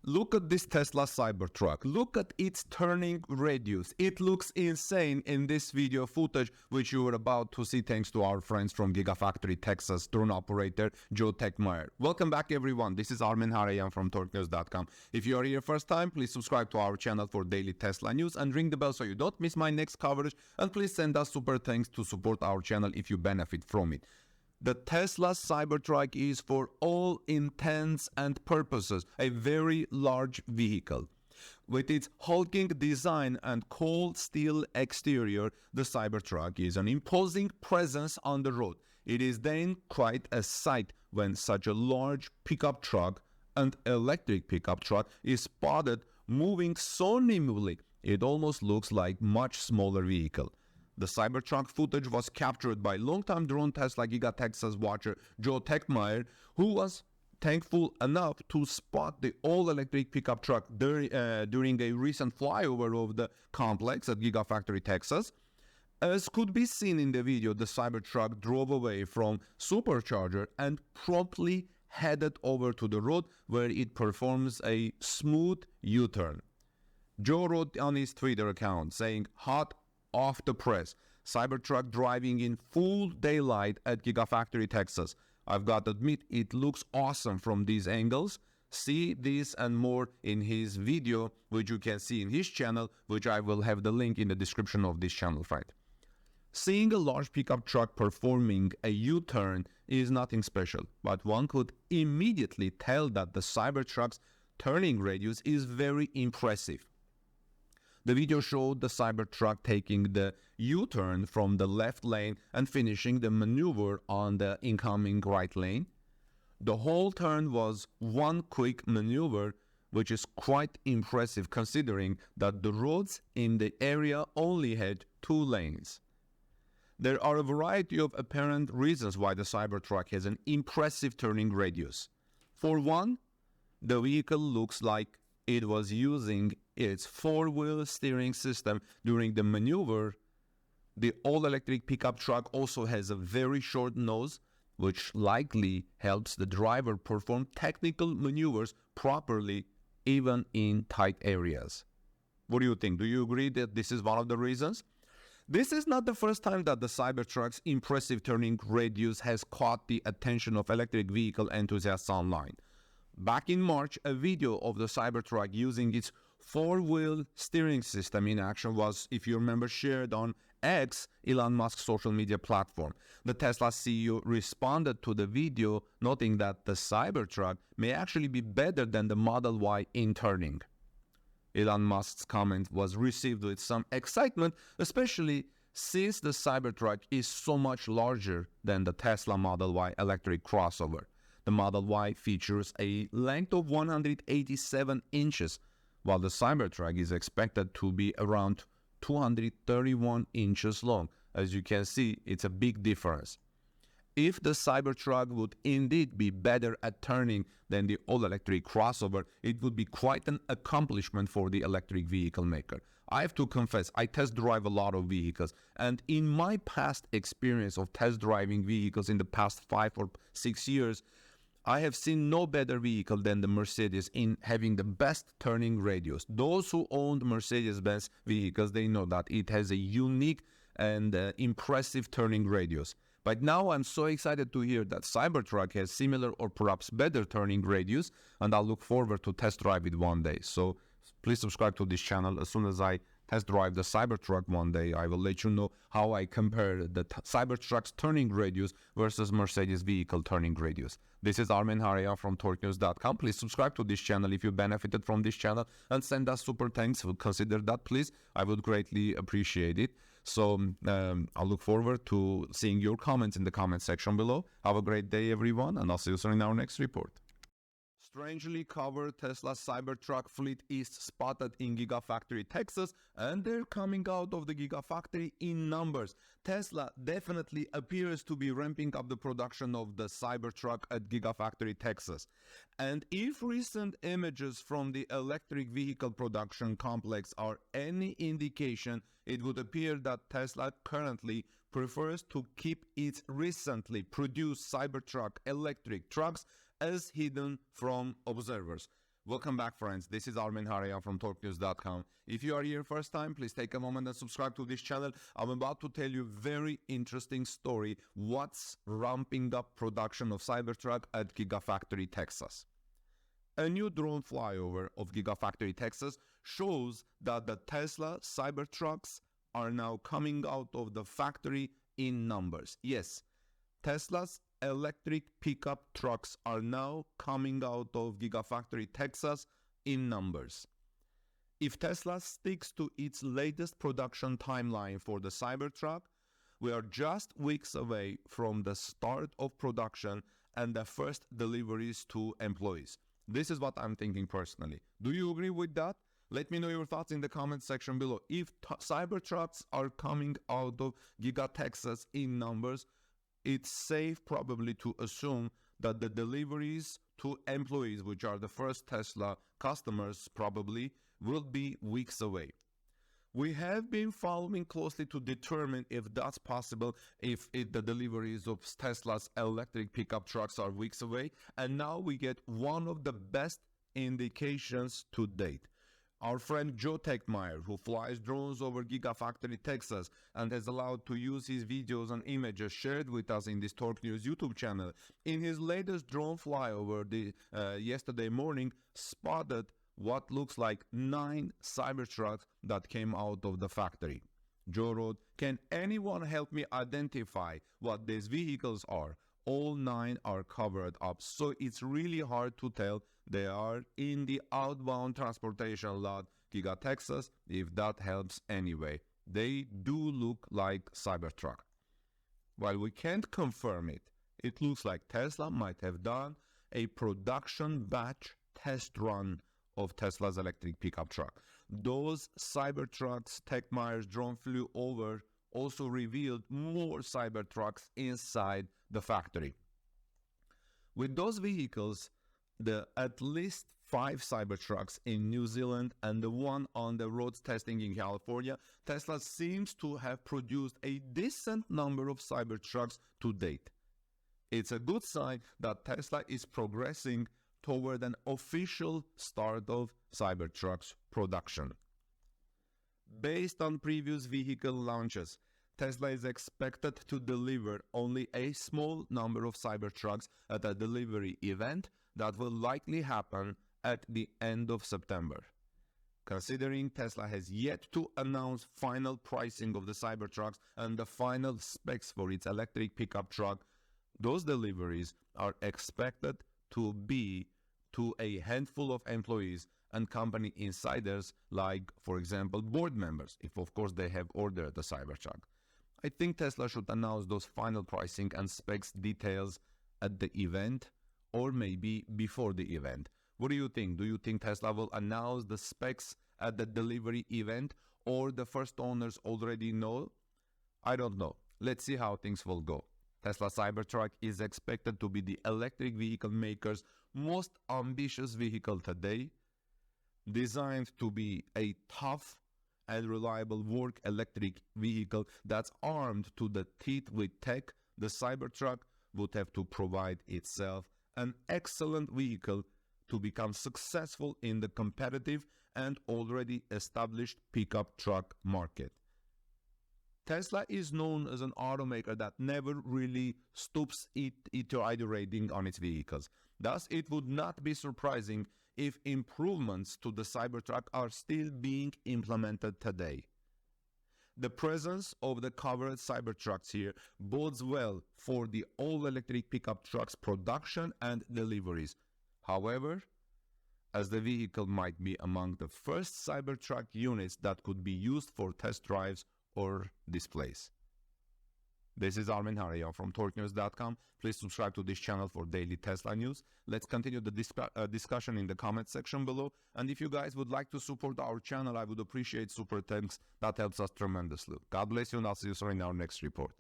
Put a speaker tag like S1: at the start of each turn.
S1: Look at this Tesla Cybertruck. Look at its turning radius. It looks insane in this video footage, which you are about to see thanks to our friends from Gigafactory Texas drone operator Joe Tegtmeyer. Welcome back, everyone. This is Armen Harayan from torquenews.com. If you are here first time, please subscribe to our channel for daily Tesla news and ring the bell so you don't miss my next coverage. And please send us super thanks to support our channel if you benefit from it. The Tesla Cybertruck is, for all intents and purposes, a very large vehicle. With its hulking design and cold steel exterior, the Cybertruck is an imposing presence on the road. It is then quite a sight when such a large pickup truck and electric pickup truck is spotted moving so nimbly it almost looks like a much smaller vehicle. The Cybertruck footage was captured by longtime drone Tesla Giga Texas watcher Joe Tegtmeyer, who was thankful enough to spot the all-electric pickup truck during a recent flyover of the complex at Gigafactory Texas. As could be seen in the video, the Cybertruck drove away from Supercharger and promptly headed over to the road where it performs a smooth U-turn. Joe wrote on his Twitter account saying, "Hot off the press, Cybertruck driving in full daylight at Gigafactory Texas. I've got to admit, it looks awesome from these angles." See this and more in his video, which you can see in his channel, which I will have the link in the description of this channel, right? Seeing a large pickup truck performing a U-turn is nothing special, but one could immediately tell that the Cybertruck's turning radius is very impressive. The video showed the Cybertruck taking the U-turn from the left lane and finishing the maneuver on the incoming right lane. The whole turn was one quick maneuver, which is quite impressive considering that the roads in the area only had 2 lanes. There are a variety of apparent reasons why the Cybertruck has an impressive turning radius. For one, the vehicle looks like it was using its 4-wheel steering system during the maneuver. The all-electric pickup truck also has a very short nose, which likely helps the driver perform technical maneuvers properly, even in tight areas. What do you think? Do you agree that this is one of the reasons? This is not the first time that the Cybertruck's impressive turning radius has caught the attention of electric vehicle enthusiasts online. Back in March, a video of the Cybertruck using its 4-wheel steering system in action was, if you remember, shared on X, Elon Musk's social media platform. The Tesla CEO responded to the video, noting that the Cybertruck may actually be better than the Model Y in turning. Elon Musk's comment was received with some excitement, especially since the Cybertruck is so much larger than the Tesla Model Y electric crossover. The Model Y features a length of 187 inches, while the Cybertruck is expected to be around 231 inches long. As you can see, it's a big difference. If the Cybertruck would indeed be better at turning than the all-electric crossover, it would be quite an accomplishment for the electric vehicle maker. I have to confess, I test drive a lot of vehicles, and in my past experience of test driving vehicles in the past 5 or 6 years, I have seen no better vehicle than the Mercedes in having the best turning radius. Those who owned Mercedes-Benz vehicles, they know that it has a unique and impressive turning radius. But now I'm so excited to hear that Cybertruck has similar or perhaps better turning radius, and I'll look forward to test drive it one day. So please subscribe to this channel. As soon as I test drive the Cybertruck one day, I will let you know how I compare the Cybertruck's turning radius versus Mercedes vehicle turning radius. This is Armen Harayan from torquenews.com. Please subscribe to this channel if you benefited from this channel and send us super thanks. Consider that, please. I would greatly appreciate it. So I'll look forward to seeing your comments in the comment section below. Have a great day, everyone, and I'll see you soon in our next report. Strangely covered Tesla Cybertruck fleet is spotted in Gigafactory Texas, and they're coming out of the Gigafactory in numbers. Tesla definitely appears to be ramping up the production of the Cybertruck at Gigafactory Texas. And if recent images from the electric vehicle production complex are any indication, it would appear that Tesla currently prefers to keep its recently produced Cybertruck electric trucks as hidden from observers. Welcome back, friends. This is Armin Harayan from TorqueNews.com. If you are here first time, please take a moment and subscribe to this channel. I'm about to tell you a very interesting story. What's ramping up production of Cybertruck at Gigafactory, Texas? A new drone flyover of Gigafactory, Texas shows that the Tesla Cybertrucks are now coming out of the factory in numbers. Yes, Tesla's electric pickup trucks are now coming out of Gigafactory, Texas in numbers. If Tesla sticks to its latest production timeline for the Cybertruck, we are just weeks away from the start of production and the first deliveries to employees. This is what I'm thinking personally. Do you agree with that? Let me know your thoughts in the comment section below. If Cybertrucks are coming out of Giga Texas in numbers, it's safe probably to assume that the deliveries to employees, which are the first Tesla customers probably, will be weeks away. We have been following closely to determine if that's possible, if the deliveries of Tesla's electric pickup trucks are weeks away, and now we get one of the best indications to date. Our friend Joe Tegtmeyer, who flies drones over Gigafactory, Texas, and has allowed to use his videos and images shared with us in this Torque News YouTube channel, in his latest drone flyover yesterday morning, spotted what looks like 9 Cybertrucks that came out of the factory. Joe wrote, "Can anyone help me identify what these vehicles are? All 9 are covered up, so it's really hard to tell. They are in the outbound transportation lot, Giga Texas, if that helps anyway. They do look like Cybertruck." While we can't confirm it, it looks like Tesla might have done a production batch test run of Tesla's electric pickup truck. Those Cybertrucks Tegtmeyer's drone flew over also revealed more Cybertrucks inside the factory. With those vehicles, the at least 5 Cybertrucks in New Zealand and the one on the roads testing in California, Tesla seems to have produced a decent number of Cybertrucks to date. It's a good sign that Tesla is progressing toward an official start of Cybertruck's production. Based on previous vehicle launches, Tesla is expected to deliver only a small number of Cybertrucks at a delivery event that will likely happen at the end of September. Considering Tesla has yet to announce final pricing of the Cybertrucks and the final specs for its electric pickup truck, those deliveries are expected to be to a handful of employees and company insiders, like, for example, board members, if of course they have ordered the Cybertruck. I think Tesla should announce those final pricing and specs details at the event, or maybe before the event. What do you think? Do you think Tesla will announce the specs at the delivery event, or the first owners already know? I don't know. Let's see how things will go. Tesla Cybertruck is expected to be the electric vehicle maker's most ambitious vehicle today, designed to be a tough and reliable work electric vehicle that's armed to the teeth with tech. The Cybertruck would have to provide itself an excellent vehicle to become successful in the competitive and already established pickup truck market. Tesla is known as an automaker that never really stoops iterating on its vehicles. Thus, it would not be surprising if improvements to the Cybertruck are still being implemented today. The presence of the covered Cybertrucks here bodes well for the all-electric pickup trucks production and deliveries. However, as the vehicle might be among the first Cybertruck units that could be used for test drives or displays. This is Armin Harayan from TorqueNews.com. Please subscribe to this channel for daily Tesla news. Let's continue the discussion in the comment section below. And if you guys would like to support our channel, I would appreciate super thanks. That helps us tremendously. God bless you, and I'll see you soon in our next report.